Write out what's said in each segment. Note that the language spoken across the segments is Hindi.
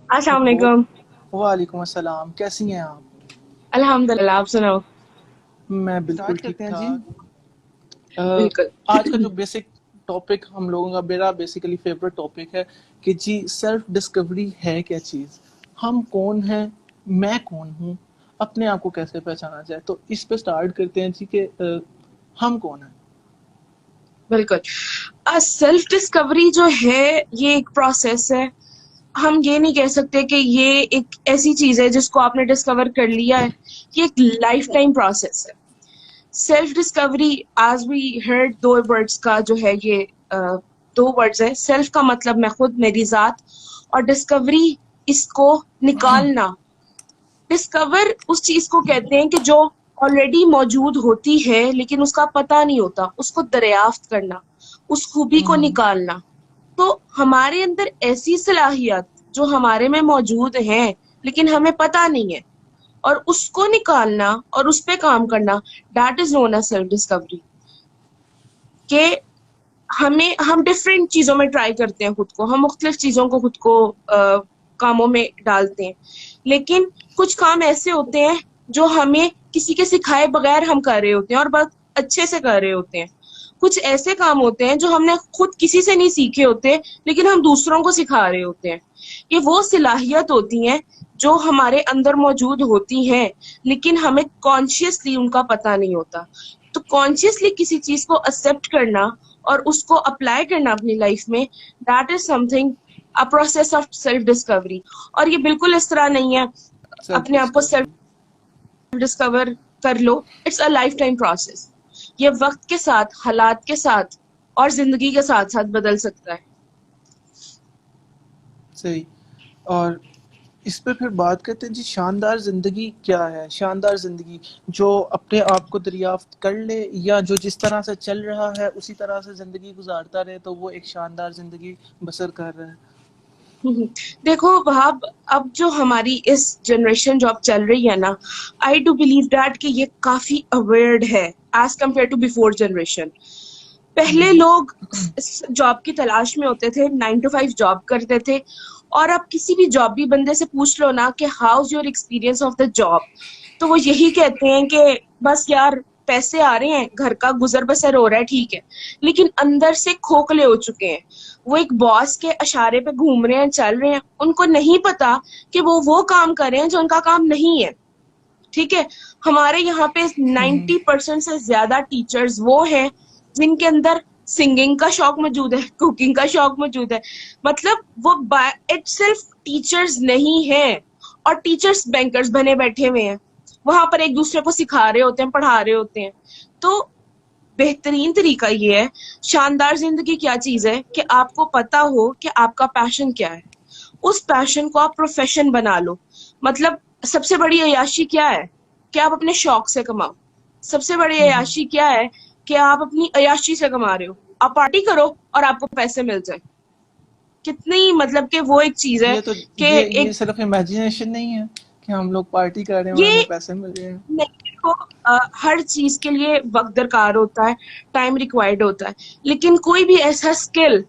अस्सलाम हेलो। वालेकुम। वालेकुम अस्सलाम, कैसी हैं आप? अल्हम्दुलिल्लाह, आप सुनाओ। मैं बिल्कुल स्टार्ट ठीक करते हैं जी। ठाक। बिल्कुल। आज का जो बेसिक टॉपिक हम लोगों का, मेरा बेसिकली फेवरेट टॉपिक है कि जी सेल्फ डिस्कवरी है क्या चीज़, हम कौन हैं, मैं कौन हूँ, अपने आप को कैसे पहचाना जाए। तो इस पे स्टार्ट करते हैं जी कि हम कौन हैं। बिल्कुल। सेल्फ डिस्कवरी जो है ये एक प्रोसेस है। हम ये नहीं कह सकते कि ये एक ऐसी चीज है जिसको आपने डिस्कवर कर लिया है। ये एक लाइफ टाइम प्रोसेस है। सेल्फ डिस्कवरी, आज वी हर्ड, दो वर्ड्स का जो है ये अ, दो वर्ड्स है। सेल्फ का मतलब मैं खुद, मेरी जात, और डिस्कवरी इसको निकालना। डिस्कवर उस चीज को कहते हैं कि जो ऑलरेडी मौजूद होती है लेकिन उसका पता नहीं होता, उसको दरियाफ्त करना, उस खूबी को हम्म। निकालना। तो हमारे अंदर ऐसी सलाहियत जो हमारे में मौजूद है लेकिन हमें पता नहीं है, और उसको निकालना और उस पे काम करना, that is known as self discovery. के हम डिफरेंट चीजों में ट्राई करते हैं खुद को, हम मुख्तलिफ चीजों को खुद को कामों में डालते हैं, लेकिन कुछ काम ऐसे होते हैं जो हमें किसी के सिखाए बगैर हम कर रहे होते हैं और बहुत अच्छे से कर रहे होते हैं। कुछ ऐसे काम होते हैं जो हमने खुद किसी से नहीं सीखे होते लेकिन हम दूसरों को सिखा रहे होते हैं। ये वो सलाहियत होती हैं जो हमारे अंदर मौजूद होती हैं लेकिन हमें कॉन्शियसली उनका पता नहीं होता। तो कॉन्शियसली किसी चीज को एक्सेप्ट करना और उसको अप्लाई करना अपनी लाइफ में, that is something, a process of self discovery. और ये बिल्कुल इस तरह नहीं है सेल्फ अपने आप को सेल्फ डिस्कवरी। डिस्कवर कर लो। It's a lifetime process. ये वक्त के साथ, हालात के साथ और जिंदगी के साथ साथ बदल सकता है। सही। और इस पे फिर बात करते हैं जी, शानदार जिंदगी क्या है। शानदार जिंदगी जो अपने आप को दरियाफ्त कर ले, या जो जिस तरह से चल रहा है उसी तरह से जिंदगी गुजारता रहे, तो वो एक शानदार जिंदगी बसर कर रहा है। हम्म। देखो वहाब, अब जो हमारी इस जनरेशन जो अब चल रही है ना, आई डू बिलीव दैट कि ये काफी अवेयर्ड है as compare to before generation. पहले हम्म। लोग जॉब की तलाश में होते थे, 9 to 5 जॉब करते थे। और अब किसी भी जॉबी बंदे से पूछ लो ना कि how's your experience of the job, तो वो यही कहते हैं कि बस यार पैसे आ रहे हैं, घर का गुजर बसर हो रहा है, ठीक है। लेकिन अंदर से खोखले हो चुके हैं। वो एक बॉस के इशारे पे घूम रहे हैं, चल रहे हैं, उनको नहीं पता कि वो काम कर रहे हैं जो उनका काम नहीं है। ठीक है। हमारे यहाँ पे हम्म। 90% से ज्यादा टीचर्स वो हैं जिनके अंदर सिंगिंग का शौक मौजूद है, कुकिंग का शौक मौजूद है। मतलब वो बाय इट सेल्फ टीचर्स नहीं है, और टीचर्स बैंकर्स बने बैठे हुए हैं, वहां पर एक दूसरे को सिखा रहे होते हैं, पढ़ा रहे होते हैं। तो बेहतरीन तरीका ये है, शानदार जिंदगी क्या चीज है कि आपको पता हो कि आपका पैशन क्या है, उस पैशन को आप प्रोफेशन बना लो। मतलब सबसे बड़ी अय्याशी क्या है कि आप अपने शौक से कमाओ। सबसे बड़ी हम्म। अय्याशी क्या है कि आप अपनी अय्याशी से कमा रहे हो, आप पार्टी करो और आपको पैसे मिल जाए। कितनी मतलब कि वो एक चीज है ये तो कि ये एक सिर्फ इमेजिनेशन नहीं है कि हम लोग पार्टी कर रहे हैं और ये हमें पैसे मिल रहे हैं। नहीं, देखो हर चीज के लिए वक्त दरकार होता है, टाइम रिक्वायर्ड होता है, लेकिन कोई भी ऐसा स्किल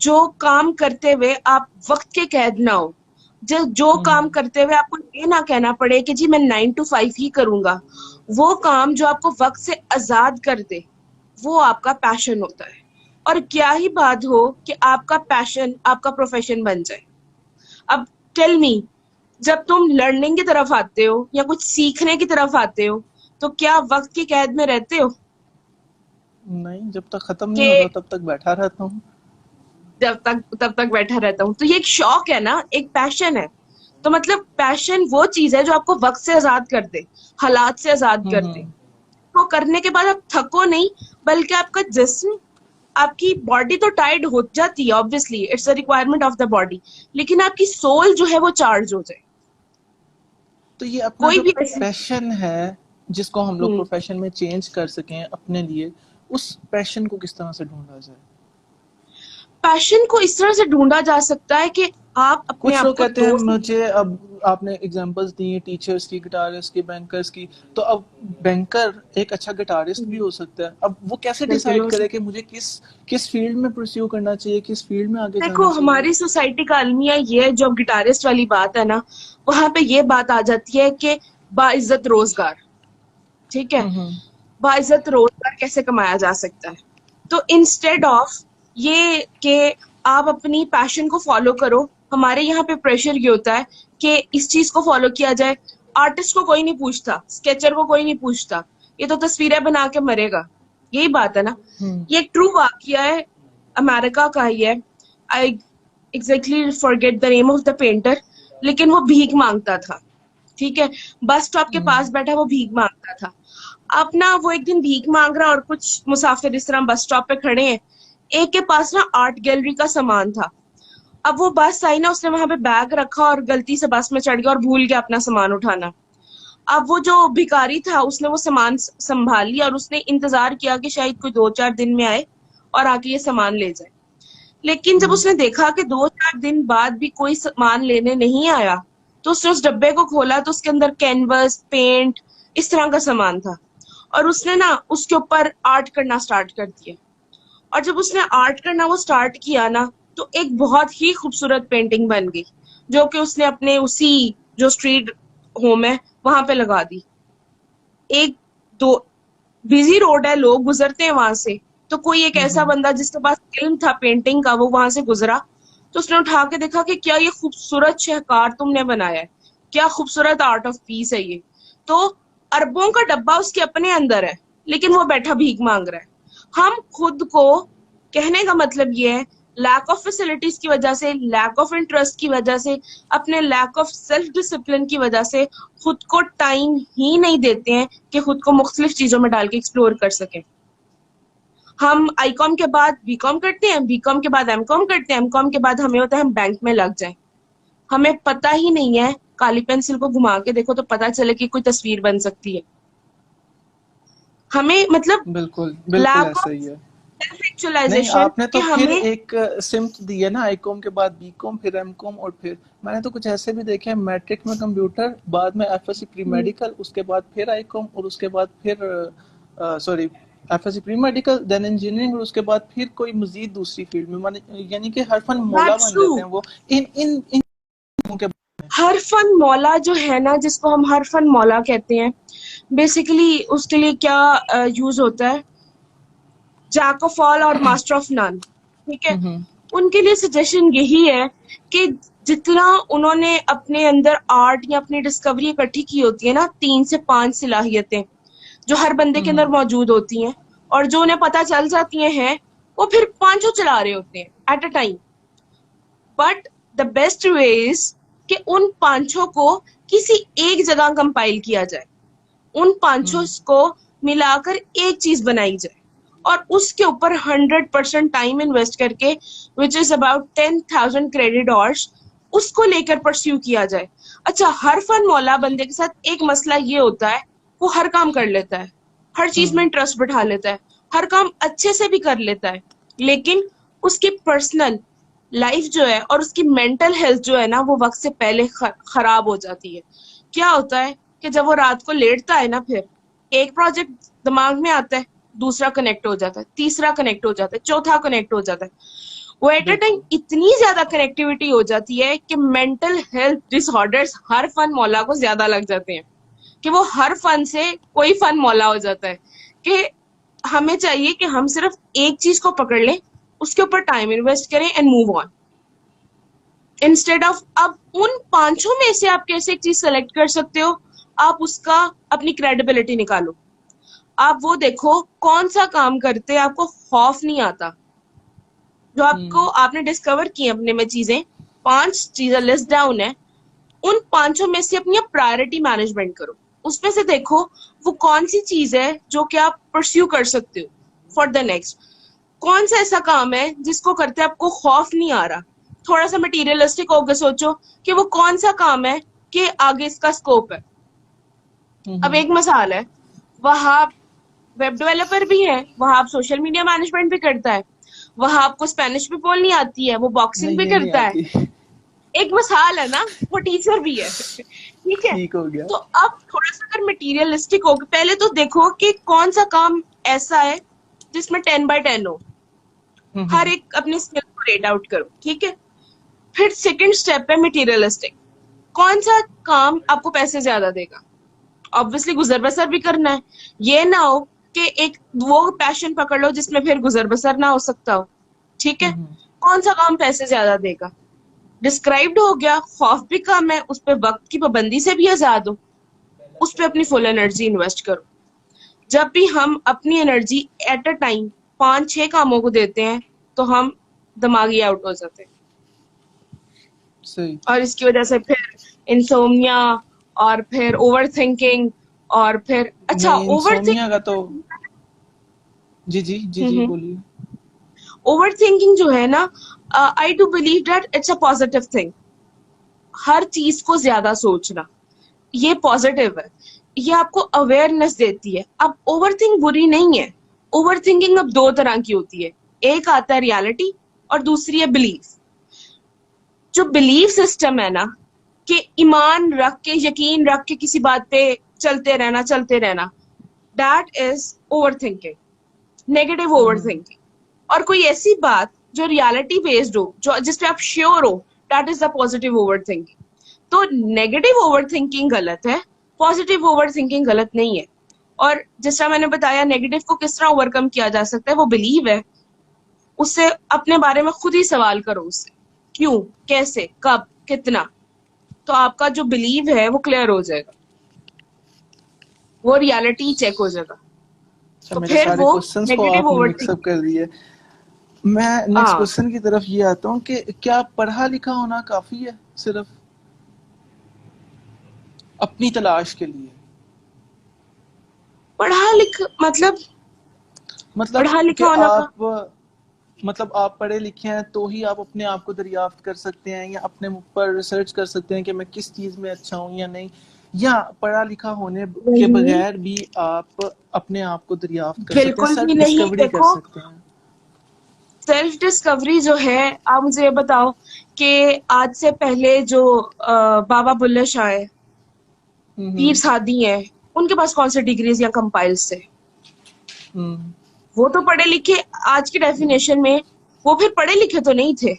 जो काम करते हुए आप वक्त के कैद ना हो, जो काम हम्म। करते हुए आपको ये ना कहना पड़े कि जी मैं 9 to 5 ही करूंगा, वो काम जो आपको वक्त से आजाद कर दे, वो आपका पैशन होता है। और क्या ही बात हो कि आपका पैशन आपका प्रोफेशन बन जाए। अब टेल मी, जब तुम लर्निंग की तरफ आते हो या कुछ सीखने की तरफ आते हो, तो क्या वक्त की कैद में रहते हो नहीं, जब तक खत्म नहीं होता कि तब तक बैठा रहता हूँ। तब तक बैठा रहता हूँ? तो ये एक शौक है ना, एक पैशन है। तो मतलब पैशन वो चीज है जो आपको वक्त से आजाद कर दे, हालात से आजाद कर दे। हम्म। तो करने के बाद आप थको नहीं, बल्कि आपका जिस्म, आपकी बॉडी तो टायर्ड हो जाती है, obviously it's a requirement of the body, लेकिन आपकी सोल जो है वो चार्ज हो जाए। तो ये अपना कोई जो भी ऐसी पैशन है, जिसको हम लोग हम्म प्रोफेशन में चेंज कर सकें अपने लिए, उस पैशन को किस तरह से ढूंढा जाए। पैशन को इस तरह से ढूंढा जा सकता है कि आप अपने कुछ आप लोग को कहते हैं दोस्त। मुझे, अब आपने एग्जांपल्स दी हैं टीचर्स की, गिटारिस्ट की, बैंकर्स की, तो अब बैंकर एक अच्छा गिटारिस्ट भी हो सकता है। अब वो कैसे बिल्कुल डिसाइड हो करे सकता कि मुझे किस किस फील्ड में परस्यू करना चाहिए, किस फील्ड में आगे है। देखो जाना चाहिए? हमारी सोसाइटी का अलमिया ये है, जो गिटारिस्ट वाली बात है ना, वहां पे ये बात आ जाती है कि बाइज्जत रोजगार, ठीक है, हम्म। बाइज्जत रोजगार कैसे कमाया जा सकता है। तो इंस्टेड ऑफ ये कि आप अपनी पैशन को फॉलो करो, हमारे यहाँ पे प्रेशर ये होता है कि इस चीज को फॉलो किया जाए। आर्टिस्ट को कोई नहीं पूछता, स्केचर को कोई नहीं पूछता, ये तो तस्वीरें बना के मरेगा। यही बात है ना। हम्म। ये एक ट्रू वाकया है, अमेरिका का ही है। आई exactly forget the name of the painter, लेकिन वो भीख मांगता था, ठीक है, बस स्टॉप के हम्म। पास बैठा वो भीख मांगता था। अब ना वो एक दिन भीख मांग रहा और कुछ मुसाफिर इस तरह बस स्टॉप पे खड़े हैं, एक के पास ना आर्ट गैलरी का सामान था। अब वो बस आई ना, उसने वहां पे बैग रखा और गलती से बस में चढ़ गया और भूल गया अपना सामान उठाना। अब वो जो भिखारी था उसने वो सामान संभाल लिया और उसने इंतजार किया कि शायद कोई 2-4 दिन में आए और आके ये सामान ले जाए। लेकिन जब हम्म। उसने देखा कि 2-4 दिन बाद भी कोई सामान लेने नहीं आया, तो उसने उस डब्बे को खोला तो उसके अंदर कैनवस, पेंट, इस तरह का सामान था। और उसने ना उसके ऊपर आर्ट करना स्टार्ट कर दिया। और जब उसने आर्ट करना वो स्टार्ट किया ना, तो एक बहुत ही खूबसूरत पेंटिंग बन गई, जो कि उसने अपने उसी जो स्ट्रीट होम है वहां पे लगा दी। एक दो बिजी रोड है, लोग गुजरते हैं वहां से, तो कोई एक ऐसा हम्म। बंदा जिसके पास इल्म था पेंटिंग का, वो वहां से गुजरा, तो उसने उठा के देखा कि क्या ये खूबसूरत शहकार तुमने बनाया है, क्या खूबसूरत आर्ट ऑफ पीस है ये। तो अरबों का डब्बा उसके अपने अंदर है, लेकिन वो बैठा भीख मांग रहा है। हम खुद को, कहने का मतलब ये है, लैक ऑफ फैसिलिटीज की वजह से, लैक ऑफ इंटरेस्ट की वजह से, अपने लैक ऑफ सेल्फ डिसिप्लिन की वजह से खुद को टाइम ही नहीं देते हैं कि खुद को मुख्तलिफ चीजों में डाल के एक्सप्लोर कर सकें। हम आईकॉम के बाद बीकॉम करते हैं, बीकॉम के बाद एमकॉम करते हैं, एमकॉम के बाद हमें होता है हम बैंक में लग जाएं। हमें पता ही नहीं है, काली पेंसिल को घुमा के देखो तो पता चले कि कोई तस्वीर बन सकती है। हमें मतलब बिल्कुल बिल्कुल लैक ऐसा ऑफ ही है। सेल्फ नहीं, एक्चुअलाइजेशन आपने कि तो फिर हमें। एक सिम्त दी है ना, आईकॉम के बाद बीकॉम, फिर एमकॉम, और फिर मैंने तो कुछ ऐसे भी देखे हैं, मैट्रिक में कंप्यूटर, बाद में एफएससी प्री मेडिकल, उसके बाद फिर आईकॉम, और उसके बाद फिर sorry, FSc pre medical, then engineering, और उसके बाद फिर कोई मजीद दूसरी फील्ड में, माने यानी कि हर फन मौला दैट्स बन ट्रू। जाते हैं वो इन इन इन के। हर फन मौला जो है ना, जिसको हम हर फन मौला कहते हैं, बेसिकली उसके लिए क्या यूज होता है, जैक ऑफ ऑल और मास्टर ऑफ नन, ठीक है। हम्म। उनके लिए सजेशन यही है कि जितना उन्होंने अपने अंदर आर्ट या अपनी डिस्कवरी इकट्ठी की होती है ना, 3 से 5 सलाहियतें जो हर बंदे के अंदर हम्म। मौजूद होती हैं, और जो उन्हें पता चल जाती हैं, वो फिर पांचों चला रहे होते हैं at a time. But the best way is कि उन पांचों को किसी एक जगह कंपाइल किया जाए, उन पांचों हम्म। को मिलाकर एक चीज बनाई जाए, और उसके ऊपर 100% टाइम इन्वेस्ट करके, which is about 10,000 credit hours, उसको लेकर परस्यू किया जाए। अच्छा, हर फन मौला बंदे के साथ एक मसला ये होता है, वो हर काम कर लेता है, हर चीज में हम्म। इंटरेस्ट बिठा लेता है, हर काम अच्छे से भी कर लेता है, लेकिन उसकी पर्सनल लाइफ जो है और उसकी मेंटल हेल्थ जो है ना, वो वक्त से पहले खराब हो जाती है। क्या होता है कि जब वो रात को लेटता है ना, फिर एक प्रोजेक्ट दिमाग में आता है, दूसरा कनेक्ट हो जाता है, तीसरा कनेक्ट हो जाता है, चौथा कनेक्ट हो जाता है। वो एट अ टाइम बिल्कुल। इतनी ज्यादा कनेक्टिविटी हो जाती है कि मेंटल हेल्थ डिसऑर्डर्स हर फन मौला को ज्यादा लग जाते हैं, कि वो हर फन से कोई फन मौला हो जाता है। कि हमें चाहिए कि हम सिर्फ एक चीज को पकड़ लें, उसके ऊपर टाइम इन्वेस्ट करें and move on, instead of. अब उन पांचों में से आप कैसे एक चीज सेलेक्ट कर सकते हो, आप उसका अपनी क्रेडिबिलिटी निकालो। आप वो देखो कौन सा काम करते आपको खौफ नहीं आता, जो आपको हम्म। आपने डिस्कवर की अपने में चीजें, 5 चीजें लिस्ट डाउन है, उन पांचों में से अपनी प्रायोरिटी मैनेजमेंट करो। उसमें से देखो वो कौन सी चीज है जो कि आप परस्यू कर सकते हो फॉर द नेक्स्ट। कौन सा ऐसा काम है जिसको करते आपको खौफ नहीं आ रहा। थोड़ा सा मटीरियलिस्टिक होकर सोचो कि वो कौन सा काम है कि आगे इसका स्कोप है। अब हम्म। एक मिसाल है, वहाब वेब डेवलपर भी है, वहां आप सोशल मीडिया मैनेजमेंट भी करता है, वहां आपको स्पेनिश भी बोलनी आती है, वो बॉक्सिंग नहीं, भी ये नहीं करता है। आती। एक मिसाल है ना, वो टीचर भी है। ठीक है। ठीक हो गया। तो अब थोड़ा सा अगर मटेरियलिस्टिक हो, पहले तो देखो कि कौन सा काम ऐसा है जिसमें 10 by 10 हो, हर हम्म। एक अपनी स्किल को रेट आउट करो। ठीक है। फिर सेकंड स्टेप है मटेरियलिस्टिक, कौन सा काम आपको पैसे ज्यादा देगा। ऑब्वियसली गुजर बसर भी करना है, ये ना हो कि एक वो पैशन पकड़ लो जिसमें फिर गुजर बसर ना हो सकता हो। ठीक है। हम्म। कौन सा काम पैसे ज्यादा देगा, डिस्क्राइब्ड हो गया। खौफ भी कम है, उस पर वक्त की पाबंदी से भी आजाद हो, उस पर अपनी फुल एनर्जी इन्वेस्ट करो। जब भी हम अपनी एनर्जी एट अ टाइम 5-6 कामों को देते हैं तो हम दिमागी आउट हो जाते हैं, सही। और इसकी वजह से फिर इंसोमिया, और फिर ओवर थिंकिंग, और फिर अच्छा नहीं, ओवर इंसोमिया का तो थिंकिंग। जी जी जी जी बोलिए। ओवर थिंकिंग जो है ना, I do believe that it's a positive thing. हर चीज को ज्यादा सोचना ये पॉजिटिव है, ये आपको अवेयरनेस देती है। अब ओवरथिंक बुरी नहीं है। ओवरथिंकिंग अब दो तरह की होती है, एक आता है रियलिटी और दूसरी है बिलीफ। जो बिलीफ सिस्टम है ना, कि ईमान रख के, यकीन रख के किसी बात पे चलते रहना, that is overthinking, negative overthinking. और कोई ऐसी बात जो रियलिटी बेस्ड हो, जो जिसपे आप श्योर हो, that is the positive overthinking. तो नेगेटिव ओवरथिंकिंग गलत है, पॉजिटिव ओवरथिंकिंग गलत नहीं है। और जिस तरह मैंने बताया, नेगेटिव को किस तरह ओवरकम किया जा सकता है, वो बिलीव है। उससे अपने बारे में खुद ही सवाल करो, उससे क्यों, कैसे, कब, कितना। तो आपका जो बिलीव है वो क्लियर हो जाएगा, वो रियलिटी चेक हो जाएगा। अच्छा, तो मेरे फिर सारे वो क्वेश्चंस को नेगेटिव आपने मिक्सअप ओवरथिंकिंग। कर दिए। मैं नेक्स्ट हाँ, क्वेश्चन की तरफ ये आता हूँ कि क्या पढ़ा लिखा होना काफी है सिर्फ अपनी तलाश के लिए? पढ़ा लिख मतलब मतलब पढ़ा कि लिखा होना का आप पढ़े लिखे हैं तो ही आप अपने आप को दरियाफ्त कर सकते हैं, या अपने ऊपर रिसर्च कर सकते हैं कि मैं किस चीज में अच्छा हूँ या नहीं, या पढ़ा लिखा होने के नहीं, बगैर भी आप अपने आप को दरियाफ्त कर सकते हैं, बिल्कुल भी सेल्फ नहीं। डिस्कवरी कर देखो, सकते हैं? सेल्फ डिस्कवरी जो है, आप मुझे ये बताओ कि आज से पहले जो बाबा बुल्ले शाह है, पीर हम्म। सादी है, उनके पास कौन से डिग्रीज या कंपाइल्स थे? हम्म। वो तो पढ़े लिखे, आज की डेफिनेशन में वो फिर पढ़े लिखे तो नहीं थे,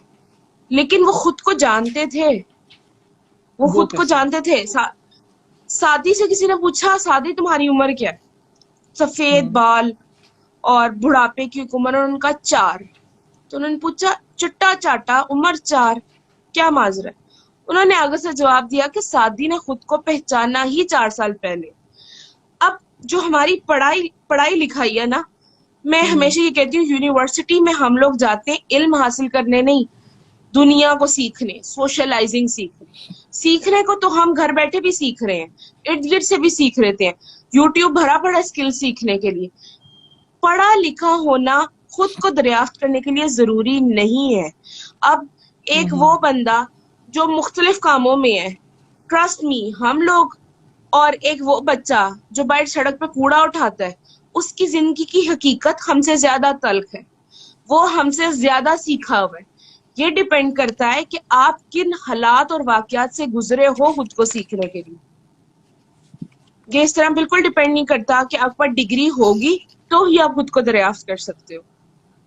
लेकिन वो खुद को जानते थे। वो वो खुद को कैसे? जानते थे। सादी से किसी ने पूछा, सादी तुम्हारी उम्र क्या है? सफेद हम्म। बाल और बुढ़ापे की उम्र, और उनका 4। तो उन्होंने पूछा, चिट्टा चाटा उम्र 4, क्या माजरा है? उन्होंने आगे से जवाब दिया कि सादी ने खुद को पहचाना ही 4 साल पहले। अब जो हमारी पढ़ाई पढ़ाई लिखाई है ना, मैं हम्म। हमेशा ये कहती हूँ, यूनिवर्सिटी में हम लोग जाते हैं इल्म हासिल करने नहीं, दुनिया को सीखने, सोशलाइजिंग सीखने। सीखने को तो हम घर बैठे भी सीख रहे हैं, इर्द गिर्द से भी सीख लेते हैं, यूट्यूब भरा पड़ा स्किल सीखने के लिए। पढ़ा लिखा होना खुद को दरियाफ्त करने के लिए जरूरी नहीं है। अब एक हम्म। वो बंदा जो मुख्तलिफ कामों में है, ट्रस्ट मी, हम लोग, और एक वो बच्चा जो बाहर सड़क पे कूड़ा उठाता है, उसकी जिंदगी की हकीकत हमसे ज्यादा तल्ख है, वो हमसे ज्यादा सीखा हुआ है। ये डिपेंड करता है कि आप किन हालात और वाकयात से गुजरे हो खुद को सीखने के लिए। ये इस तरह बिल्कुल डिपेंड नहीं करता कि आपके पास डिग्री होगी तो ही आप खुद को दरियाफ्त कर सकते हो।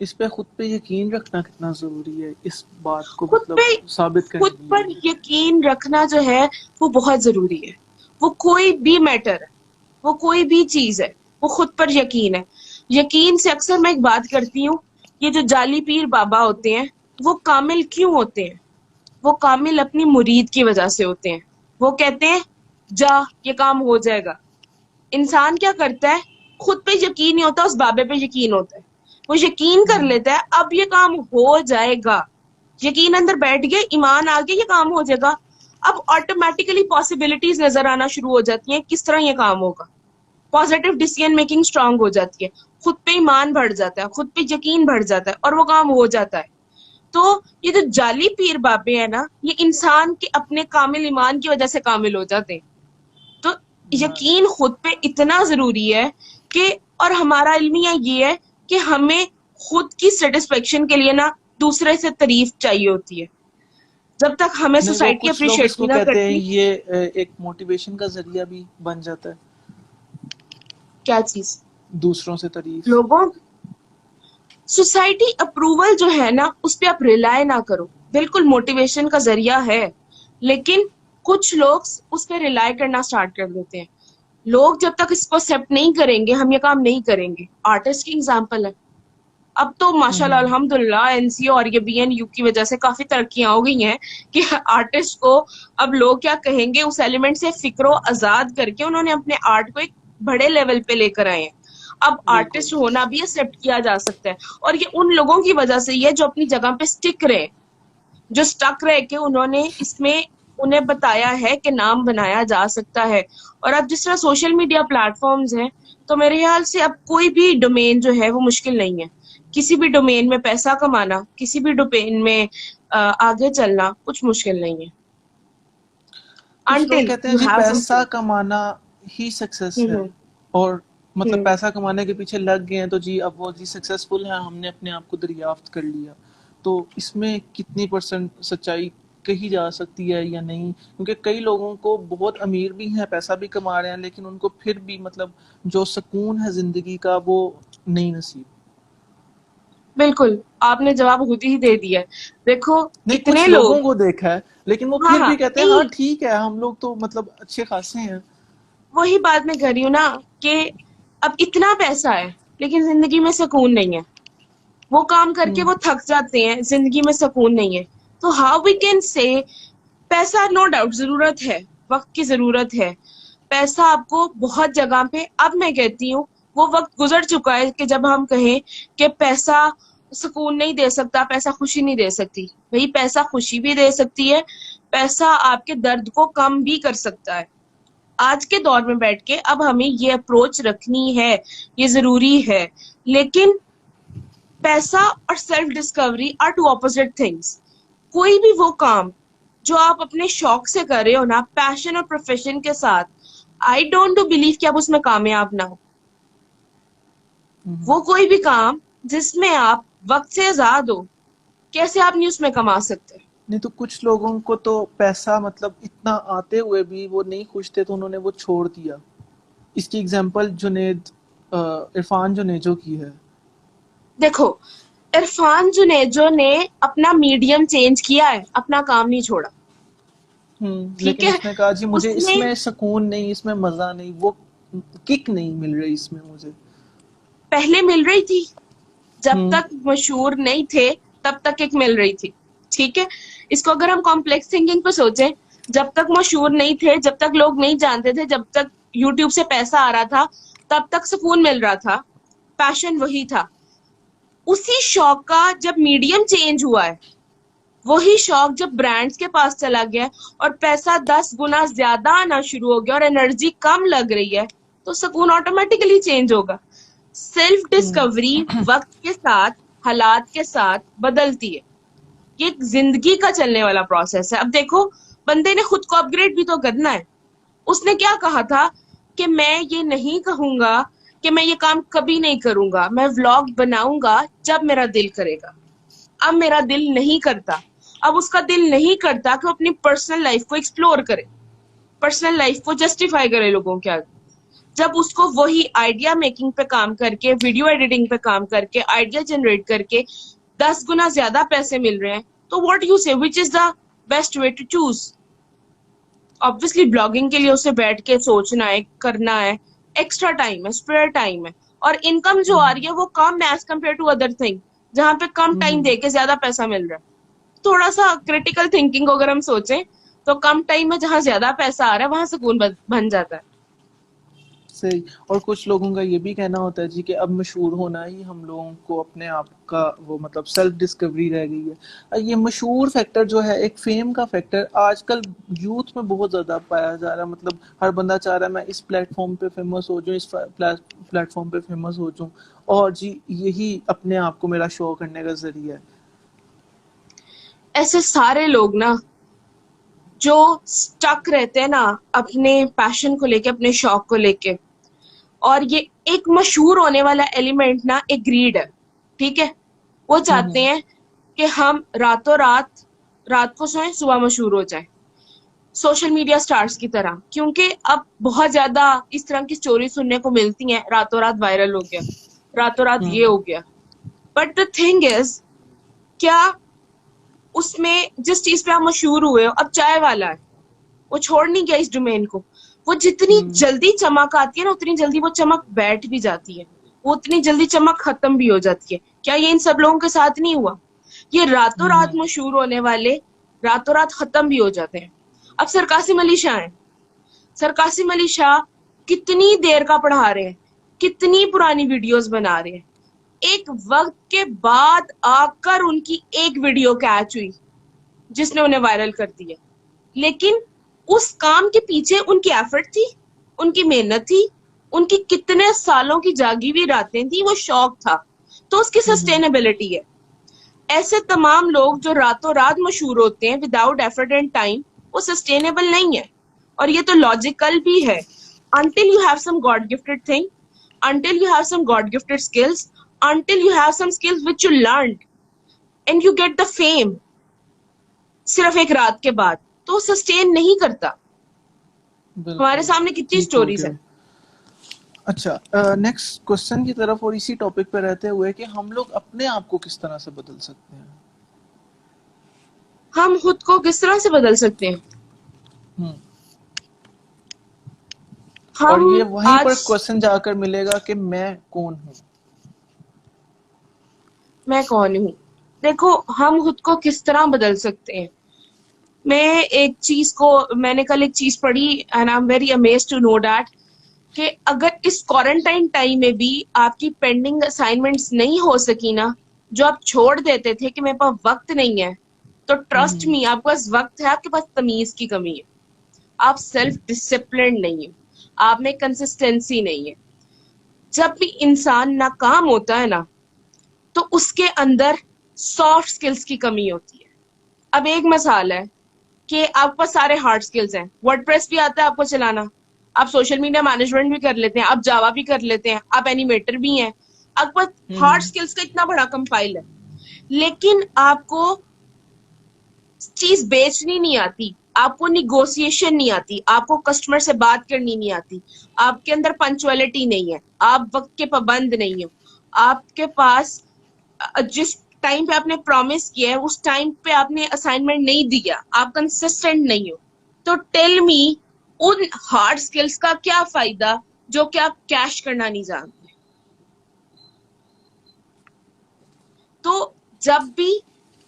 इस पे खुद पे यकीन रखना कितना जरूरी है, इस बात को खुद मतलब पे साबित खुद करने के पर लिए? यकीन रखना जो है वो बहुत जरूरी है। वो कोई भी मैटर है, वो कोई भी चीज है, वो खुद पर यकीन है। यकीन से अक्सर मैं एक बात करती हूँ, ये जो जाली पीर बाबा होते हैं, वो कामिल क्यों होते हैं? वो कामिल अपनी मुरीद की वजह से होते हैं। वो कहते हैं, जा, ये काम हो जाएगा। इंसान क्या करता है, खुद पे यकीन नहीं होता, उस बाबे पे यकीन होता है। वो यकीन कर हम्म। लेता है, अब ये काम हो जाएगा। यकीन अंदर बैठ गया, ईमान आ गया, ये काम हो जाएगा। अब ऑटोमेटिकली पॉसिबिलिटीज नजर आना शुरू हो जाती हैं, किस तरह ये काम होगा। पॉजिटिव डिसीजन मेकिंग स्ट्रांग हो जाती है, खुद पे ईमान बढ़ जाता है, खुद पे यकीन बढ़ जाता है, और वो काम हो जाता है। तो ये जो जाली पीर बाबे है ना, ये इंसान के अपने कामिल ईमान की वजह से कामिल हो जाते हैं। तो यकीन माशाल्लाह। खुद पे इतना जरूरी है कि और हमारा इल्मिया ये है कि हमें खुद की सेटिस्फेक्शन के लिए ना दूसरे से तारीफ चाहिए होती है। जब तक हमें नहीं, वो सोसाइटी कुछ लोग अप्रिशिएट इसको नहीं ना कहते हैं करती। ये एक मोटिवेशन का जरिया भी बन जाता है, क्या चीज? दूसरों से तारीफ। लोगों, सोसाइटी अप्रूवल जो है ना उस पे आप रिलाय ना करो। बिल्कुल मोटिवेशन का जरिया है, लेकिन कुछ लोग उस पे रिलाय करना स्टार्ट कर देते हैं। लोग जब तक इसको एक्सेप्ट नहीं करेंगे हम ये काम नहीं करेंगे। आर्टिस्ट की एग्जांपल है। अब तो माशाल्लाह हम्म। अल्हम्दुलिल्लाह एनसीओ और ये बीएनयू की वजह से काफी तरक्कियां हो गई हैं कि आर्टिस्ट को अब लोग क्या कहेंगे उस एलिमेंट से फिक्रो आजाद करके उन्होंने अपने आर्ट को एक बड़े लेवल पे लेकर आए हैं। अब बिल्कुल। आर्टिस्ट होना भी एक्सेप्ट किया जा सकता है, और ये उन लोगों की वजह से ये जो अपनी जगह पे स्टिक रहे, जो स्टक रह के उन्होंने इसमें उन्हें बताया है कि नाम बनाया जा सकता है। और अब जिस तरह सोशल मीडिया प्लेटफॉर्म्स हैं, तो मेरे ख्याल से अब कोई भी डोमेन जो है वो मुश्किल नहीं है। किसी भी डोमेन में पैसा कमाना, किसी भी डोमेन में आगे चलना कुछ मुश्किल नहीं है, कुछ लोग until कहते हैं you जी have पैसा something। कमाना ही सक्सेस है, हम्म। और मतलब हम्म। पैसा कमाने के पीछे लग गए हैं तो जी अब वो जी सक्सेसफुल है, हमने अपने आप को दरियाफ्त कर लिया। तो इसमें कितनी परसेंट सच्चाई कही जा सकती है या नहीं? क्योंकि कई लोगों को बहुत अमीर भी हैं, पैसा भी कमा रहे हैं, लेकिन उनको फिर भी मतलब जो सुकून है जिंदगी का वो नहीं नसीब। बिल्कुल, आपने जवाब खुद ही दे दिया है। देखो, नहीं, इतने कुछ लोगों लोग। को देखा है, लेकिन वो हाँ फिर हाँ, भी कहते हैं हाँ नहीं, ठीक है, हम लोग तो मतलब अच्छे खासे हैं। वही बात मैं कर रही हूँ ना कि अब इतना पैसा है लेकिन जिंदगी में सुकून नहीं है। वो काम करके हम्म। वो थक जाते हैं, जिंदगी में सुकून नहीं है। तो हाउ वी कैन से, पैसा नो डाउट जरूरत है, वक्त की जरूरत है। पैसा आपको बहुत जगह पे, अब मैं कहती हूँ वो वक्त गुजर चुका है कि जब हम कहें कि पैसा सुकून नहीं दे सकता, पैसा खुशी नहीं दे सकती। भाई पैसा खुशी भी दे सकती है, पैसा आपके दर्द को कम भी कर सकता है। आज के दौर में बैठ के अब हमें ये अप्रोच रखनी है, ये जरूरी है। लेकिन पैसा और self discovery are two opposite things. कोई भी वो काम जो आप अपने शौक से कर रहे हो ना, पैशन और प्रोफेशन के साथ, आई डोंट डू बिलीव कि आप उसमें कामयाब ना हो। हम्म। वो कोई भी काम जिसमें आप वक्त से आजाद हो, कैसे आप नहीं उसमें कमा सकते? नहीं, तो कुछ लोगों को तो पैसा मतलब इतना आते हुए भी वो नहीं खुश थे तो उन्होंने वो छोड़ दिया। इसकी एग्जांपल जुनेद इरफान जुनेजो की है। देखो, इरफान जुनेजो ने अपना मीडियम चेंज किया है, अपना काम नहीं छोड़ा। ठीक लेकिन है, उसने कहा जी मुझे उसने इसमें सुकून नहीं, इसमें मजा नहीं, वो किक नहीं मिल रही इसमें मुझे। पहले मिल रही थी, जब हम्म। तक मशहूर नहीं थे तब तक एक मिल रही थी। ठीक है, इसको अगर हम कॉम्प्लेक्स थिंकिंग पे सोचें, जब तक मशहूर नहीं थे, जब तक लोग नहीं जानते थे, जब तक यूट्यूब से पैसा आ रहा था, तब तक सुकून मिल रहा था, पैशन वही था। उसी शौक का जब मीडियम चेंज हुआ है, वही शौक जब ब्रांड्स के पास चला गया और पैसा 10 गुना ज्यादा आना शुरू हो गया और एनर्जी कम लग रही है, तो सुकून ऑटोमेटिकली चेंज होगा। सेल्फ डिस्कवरी हम्म। वक्त के साथ, हालात के साथ बदलती है। ये एक जिंदगी का चलने वाला प्रोसेस है। अब देखो, बंदे ने खुद को अपग्रेड भी तो करना है। उसने क्या कहा था कि मैं ये नहीं कहूंगा कि मैं ये काम कभी नहीं करूंगा, मैं व्लॉग बनाऊंगा जब मेरा दिल करेगा। अब मेरा दिल नहीं करता। अब उसका दिल नहीं करता कि वो अपनी पर्सनल लाइफ को एक्सप्लोर करे, पर्सनल लाइफ को जस्टिफाई करे लोगों के आगे। जब उसको वही आइडिया मेकिंग पे काम करके, वीडियो एडिटिंग पे काम करके, आइडिया जनरेट करके 10 गुना ज्यादा पैसे मिल रहे हैं, तो what you say which is the best way to choose? Obviously blogging के लिए उसे बैठ के सोचना है, करना है, एक्स्ट्रा टाइम है, स्पेयर टाइम है, और इनकम जो आ रही है वो कम है as compare to other thing, जहां पे कम टाइम हम्म। दे के ज्यादा पैसा मिल रहा है। थोड़ा सा क्रिटिकल थिंकिंग को अगर हम सोचें, तो कम टाइम में जहां ज्यादा पैसा आ रहा है वहां सुकून बन जाता है। सही। और कुछ लोगों का ये भी कहना होता है जी कि अब मशहूर होना ही हम लोगों को अपने आप का वो मतलब सेल्फ डिस्कवरी रह गई है। ये मशहूर फैक्टर जो है, एक फेम का फैक्टर आजकल यूथ में बहुत ज्यादा पाया जा रहा है। मतलब हर बंदा चाह रहा है मैं इस प्लेटफॉर्म पे फेमस हो जाऊं, इस प्लेटफॉर्म पे फेमस हो जाऊं, और जी यही अपने आप को मेरा शो करने का जरिया है। ऐसे सारे लोग ना जो स्टक रहते हैं ना अपने पैशन को लेके, अपने शौक को लेके, और ये एक मशहूर होने वाला एलिमेंट ना एक ग्रीड है, ठीक है। वो चाहते हैं कि हम रातों रात को सोएं, सुबह मशहूर हो जाए, सोशल मीडिया स्टार्स की तरह। क्योंकि अब बहुत ज्यादा इस तरह की स्टोरी सुनने को मिलती हैं, रातों रात वायरल हो गया, रातों रात ये हो गया। बट द थिंग इज, क्या उसमें जिस चीज पे आप मशहूर हुए हो, अब चाय वाला है, वो छोड़ नहीं गया इस डोमेन को। वो जितनी जल्दी चमक आती है ना, उतनी जल्दी वो चमक बैठ भी जाती है, वो उतनी जल्दी चमक खत्म भी हो जाती है। क्या ये इन सब लोगों के साथ नहीं हुआ? ये रातों रात मशहूर होने वाले रातों रात खत्म भी हो जाते हैं। अब सर कासिम अली शाह है, सर कासिम अली शाह कितनी देर का पढ़ा रहे हैं, कितनी पुरानी वीडियोस बना रहे हैं, एक वक्त के बाद आकर उनकी एक वीडियो कैच हुई जिसने उन्हें वायरल कर दिया। लेकिन उस काम के पीछे उनकी एफर्ट थी, उनकी मेहनत थी, उनकी कितने सालों की जागी हुई रातें थी, वो शौक था, तो उसकी सस्टेनेबिलिटी है। ऐसे तमाम लोग जो रातों रात मशहूर होते हैं विदाउट एफर्ट एंड टाइम, वो सस्टेनेबल नहीं है। और ये तो लॉजिकल भी है। until you have some God gifted thing, until you have some God gifted skills, until you have some skills which you learned and you get the fame सिर्फ एक रात के बाद, तो सस्टेन नहीं करता। हमारे सामने कितनी स्टोरीज है। अच्छा, नेक्स्ट क्वेश्चन की तरफ और इसी टॉपिक पे रहते हुए कि हम लोग अपने आप को किस तरह से बदल सकते हैं? हम खुद को किस तरह से बदल सकते हैं? और ये वहीं पर क्वेश्चन जाकर मिलेगा कि मैं कौन हूँ। मैं कौन हूँ? देखो, हम खुद को किस तरह बदल सकते हैं। मैंने कल एक चीज पढ़ी and I am very amazed to know that कि अगर इस क्वारंटाइन टाइम में भी आपकी पेंडिंग असाइनमेंट्स नहीं हो सकी ना, जो आप छोड़ देते थे कि मेरे पास वक्त नहीं है, तो ट्रस्ट मी, आपके पास वक्त है, आपके पास तमीज की कमी है, आप सेल्फ डिसिप्लिन नहीं है, आप में कंसिस्टेंसी नहीं है। जब भी इंसान नाकाम होता है ना, तो उसके अंदर सॉफ्ट स्किल्स की कमी होती है। अब एक मिसाल है कि आपके पास सारे हार्ड स्किल्स हैं, वर्डप्रेस भी आता है आपको चलाना, आप सोशल मीडिया मैनेजमेंट भी कर लेते हैं, आप जावा भी कर लेते हैं, आप एनिमेटर भी हैं, आपके पास हार्ड स्किल्स का इतना बड़ा कंपाइल है, लेकिन आपको चीज बेचनी नहीं आती, आपको निगोशिएशन नहीं आती, आपको कस्टमर से बात करनी नहीं आती, आपके अंदर पंक्चुअलिटी नहीं है, आप वक्त के पाबंद नहीं हो, आपके पास जिस टाइम पे आपने प्रॉमिस किया है उस टाइम पे आपने असाइनमेंट नहीं दिया, आप कंसिस्टेंट नहीं हो, तो टेल मी उन हार्ड स्किल्स का क्या फायदा जो कि आप कैश करना नहीं जानते। तो जब भी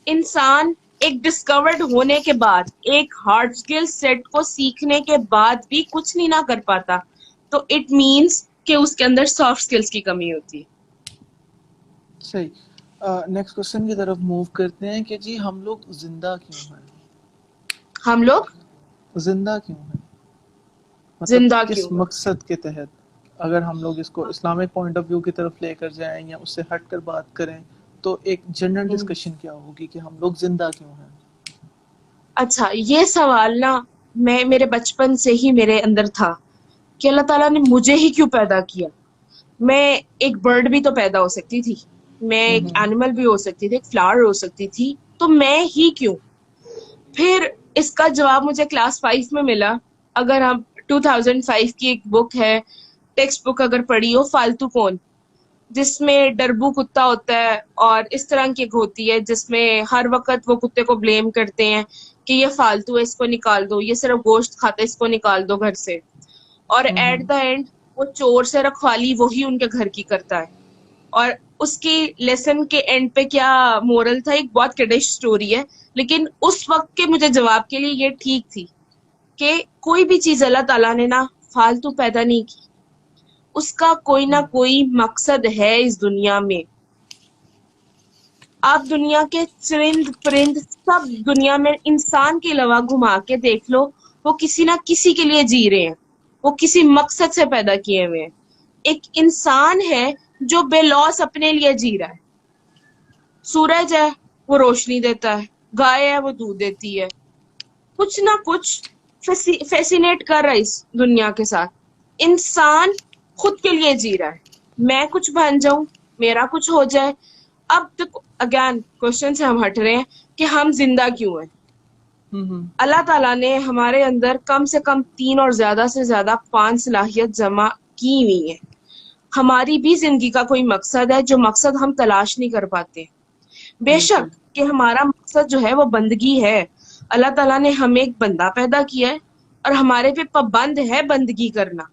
इंसान एक डिस्कवर्ड होने के बाद, एक हार्ड स्किल सेट को सीखने के बाद भी कुछ नहीं ना कर पाता, तो इट मीन्स कि उसके अंदर सॉफ्ट स्किल्स की कमी होती है। सही। नेक्स्ट क्वेश्चन की तरफ मूव करते हैं कि जी हम लोग जिंदा क्यों हैं? हम लोग जिंदा क्यों हैं? मतलब जिंदा किस क्यों? मकसद के तहत? अगर हम लोग इसको इस्लामिक पॉइंट ऑफ व्यू की तरफ लेकर जाएं या उससे हटकर बात करें, तो एक जनरल डिस्कशन क्या होगी कि हम लोग जिंदा क्यों हैं? अच्छा, ये सवाल ना मैं मेरे बचपन से ही मेरे अंदर था कि अल्लाह ताला ने मुझे ही क्यों पैदा किया। मैं एक बर्ड भी तो पैदा हो सकती थी, मैं एक एनिमल भी हो सकती थी, एक फ्लावर हो सकती थी, तो मैं ही क्यों? फिर इसका जवाब मुझे क्लास 5 में मिला। अगर हम 2005 की एक बुक है, टेक्स्ट बुक अगर पढ़ी हो, फालतू कौन, जिसमें डरबू कुत्ता होता है और इस तरह की एक होती है जिसमें हर वक्त वो कुत्ते को ब्लेम करते हैं कि ये फालतू है, इसको निकाल दो, ये सिर्फ गोश्त खाता है, इसको निकाल दो घर से, और एट द एंड वो चोर से रखवाली वही उनके घर की करता है। और उसकी लेसन के एंड पे क्या मोरल था, एक बहुत कड़िश स्टोरी है, लेकिन उस वक्त के मुझे जवाब के लिए ये ठीक थी कि कोई भी चीज अल्लाह ताला ने ना फालतू पैदा नहीं की, उसका कोई ना कोई मकसद है इस दुनिया में। आप दुनिया के चरिंद परिंद सब दुनिया में इंसान के अलावा घुमा के देख लो, वो किसी ना किसी के लिए जी रहे हैं, वो किसी मकसद से पैदा किए हुए हैं। एक इंसान है जो बेलौस अपने लिए जी रहा है। सूरज है, वो रोशनी देता है, गाय है, वो दूध देती है, कुछ ना कुछ फैसिनेट कर रहा है इस दुनिया के साथ। इंसान खुद के लिए जी रहा है, मैं कुछ बन जाऊं, मेरा कुछ हो जाए। अब देखो अगेन क्वेश्चन से हम हट रहे हैं कि हम जिंदा क्यों हैं। हम्म। अल्लाह ताला ने हमारे अंदर कम से कम 3 और ज्यादा से ज्यादा 5 सलाहियत जमा की हुई है। हमारी भी जिंदगी का कोई मकसद है जो मकसद हम तलाश नहीं कर पाते। बेशक बिल्कुल। कि हमारा मकसद जो है वो बंदगी है। अल्लाह ताला ने हमें एक बंदा पैदा किया है और हमारे पे पाबंद है बंदगी करना।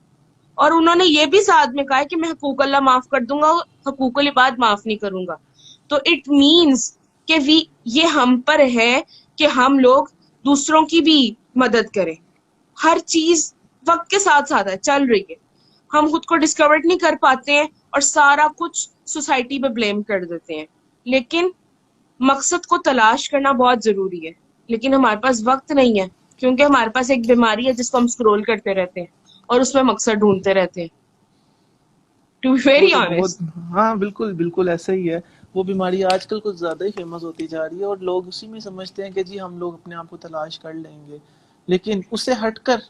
और उन्होंने ये भी साथ में कहा है कि मैं हकूक अल्लाह माफ कर दूंगा, हकूकुल इबाद माफ नहीं करूंगा। तो इट मीन्स कि वी ये हम पर है कि हम लोग दूसरों की भी मदद करें। हर चीज वक्त के साथ साथ है, चल रही है। हम खुद को डिस्कवर नहीं कर पाते हैं और सारा कुछ सोसाइटी पे ब्लेम कर देते हैं। लेकिन मकसद को तलाश करना बहुत जरूरी है। लेकिन हमारे पास वक्त नहीं है, क्योंकि हमारे पास एक बीमारी है जिसको हम स्क्रॉल करते रहते हैं और उसमें मकसद ढूंढते रहते हैं। टू बी वो वेरी तो बहुत, ऑनेस्ट। हाँ बिल्कुल बिल्कुल ऐसा ही है। वो बीमारी आजकल कुछ ज़्यादा ही फेमस होती जा रही है और लोग उसी में समझते हैं कि जी हम लोग अपने आप को तलाश कर लेंगे। लेकिन उससे हटकर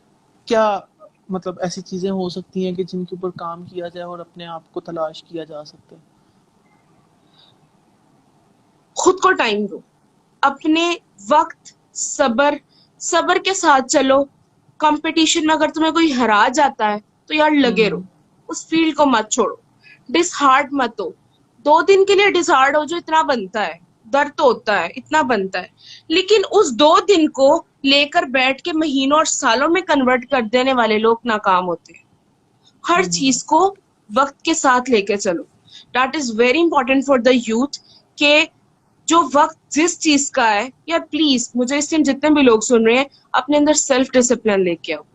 क्या मतलब ऐसी चीज़ें हो सकती हैं कि जिनके ऊपर काम किया जाए और अपने आप को तलाश किया जा सकता है? खुद को टाइम दो, अपने वक्त, सबर, सबर के साथ चलो। कंपटीशन में अगर तुम्हें कोई हरा जाता है तो यार लगे रहो, हम्म। उस फील्ड को मत छोड़ो। डिसहार्ड मत हो। 2 दिन के लिए डिसहार्ड हो जो इतना बनता है, दर्द तो होता है, इतना बनता है। लेकिन उस 2 दिन को लेकर बैठ के महीनों और सालों में कन्वर्ट कर देने वाले लोग नाकाम होते हैं। हर हम्म। चीज को वक्त के साथ लेके चलो। That is very important for the youth के जो वक्त जिस चीज का है, या प्लीज मुझे इस टाइम जितने भी लोग सुन रहे हैं, अपने अंदर सेल्फ डिसिप्लिन लेके आओ।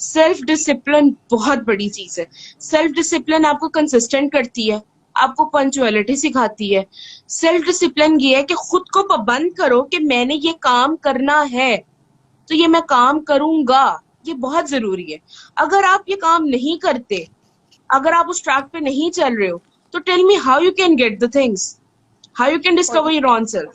सेल्फ डिसिप्लिन बहुत बड़ी चीज है। सेल्फ डिसिप्लिन आपको कंसिस्टेंट करती है, आपको पंचुअलिटी सिखाती है। सेल्फ डिसिप्लिन ये है कि खुद को पाबंद करो कि मैंने ये काम करना है तो ये मैं काम करूंगा। ये बहुत जरूरी है। अगर आप ये काम नहीं करते, अगर आप उस ट्रैक पे नहीं चल रहे हो, तो tell me how you can get the things, how you can और डिस्कवर योर ऑन सेल्फ।